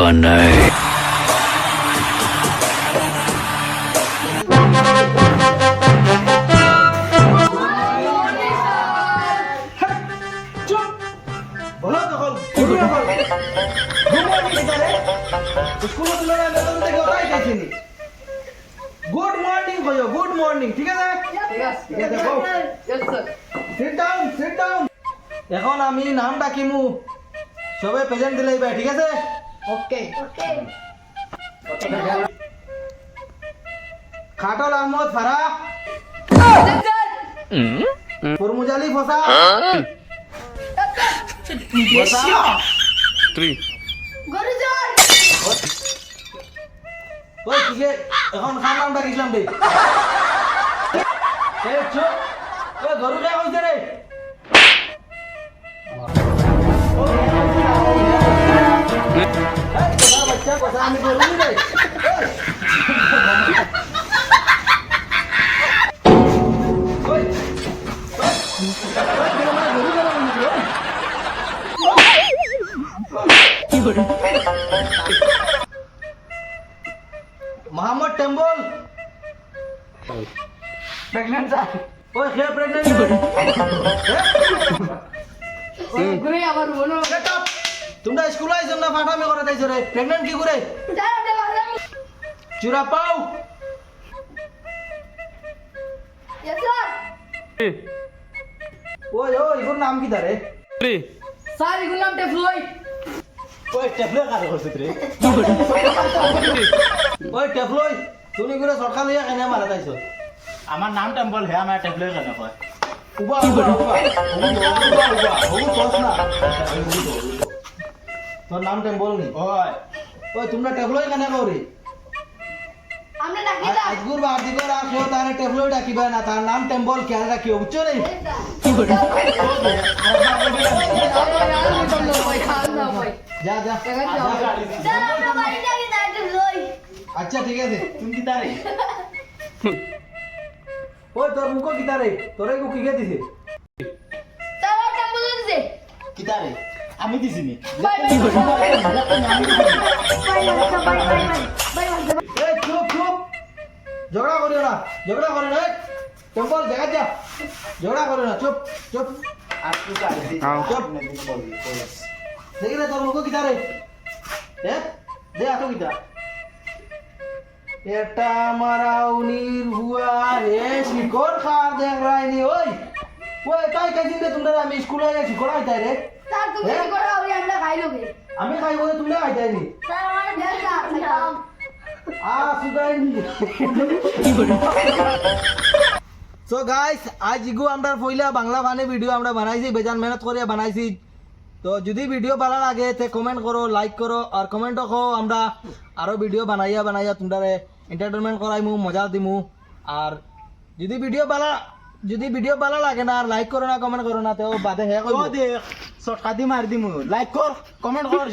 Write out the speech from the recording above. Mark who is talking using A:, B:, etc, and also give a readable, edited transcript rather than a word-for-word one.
A: का नहीं।
B: Good morning ভাইয়া, গুড মর্নিং। ঠিক আছে, সিট ডাউন, সিট ডাউন। এখন আমি নাম ডাকিমু, সবে প্রেজেন্ট দিলেই ভাই। ঠিক আছে,
C: ওকে
B: খাটল আহমদ ফারা, ফরমুজালি ফসা, ওই ঠিক আছে। এখন খান নাম ডাকিছিলাম দে। এ চুপ, ওই গরু কে কইছে রে? বাচ্চা কথা আমি গরু রে। ওই মোহাম্মদ টেম্বল প্রেগন্যান্ট স্যার। ওই কে প্রেগন্যান্ট?
C: ঘুরে আবার বলো
B: তোমরা স্কুল আইছো না ফাটামি করে তাইছো রে? প্রেগন্যান্ট কি করে? চুরা পাও। ওই ওই ইগোর নাম কি দারে?
C: স্যার এগুলো নাম টেফলই।
B: ওই টেফলই কারে করছিস রে? ওই টেফলই তুমি করে সরকার লইয়া কেনে মারা তাইছো?
D: আমার নাম টেম্পল হে আমার টেম্পল কেন কয়
B: উবা উবা উবা হুম তোস না। তোর নাম টেম্বল নি?
D: ওই
B: ওই তোমরা টেফলই কেনে করি?
C: আমরা ডাকি দাও
B: আজগুর বাড়ি করে আর কেউ তার টেফলই ডাকিবে না, তার নাম টেম্বল কেন রাখিও, বুঝছো নি? যা যা। আচ্ছা ঠিক আছে।
D: তুমি কি তারে
B: ওই তোর মুখ কি তারে? তোরে কি কে দিছে?
D: কি তারে আমি দিছি নি
B: এই চুপ চুপ, ঝগড়া করিও না, ঝগড়া করে না। টেম্পল দেখা যা, ঝগড়া করে না, চুপ চুপ।
D: আর তুই তারে
B: চুপ দেখলে তোর মুখ কি তারে? দে আতো কিতা এটা মারাউনির হুয়া হে শিকড় খার দেখ রাইনি। ওই ওই তাই কাজিন দে তোমরা আমি স্কুলে যাই শিকড় আইতাই রে। আমি খাই বলে তোমরা আইতাই নি। সো গাইস আজ ইগু আমরা পয়লা বাংলা বানে ভিডিও আমরা বানাইছি, বেজান মেহনত করিয়া বানাইছি। তো যদি ভিডিও ভালো লাগে তে কমেন্ট করো, লাইক করো, আর কমেন্টও কো আমরা আরো ভিডিও বানাইয়া বানাইয়া তোমরা এন্টারটেনমেন্ট করাইমু, মজা দিমু। আর যদি ভিডিও ভালো লাগে না আর লাইক করো না, কমেন্ট করো না, তো বাদে হে কইবো।
D: দেখ শর্টকাট দি মার দিমু লাইক কর কমেন্ট কর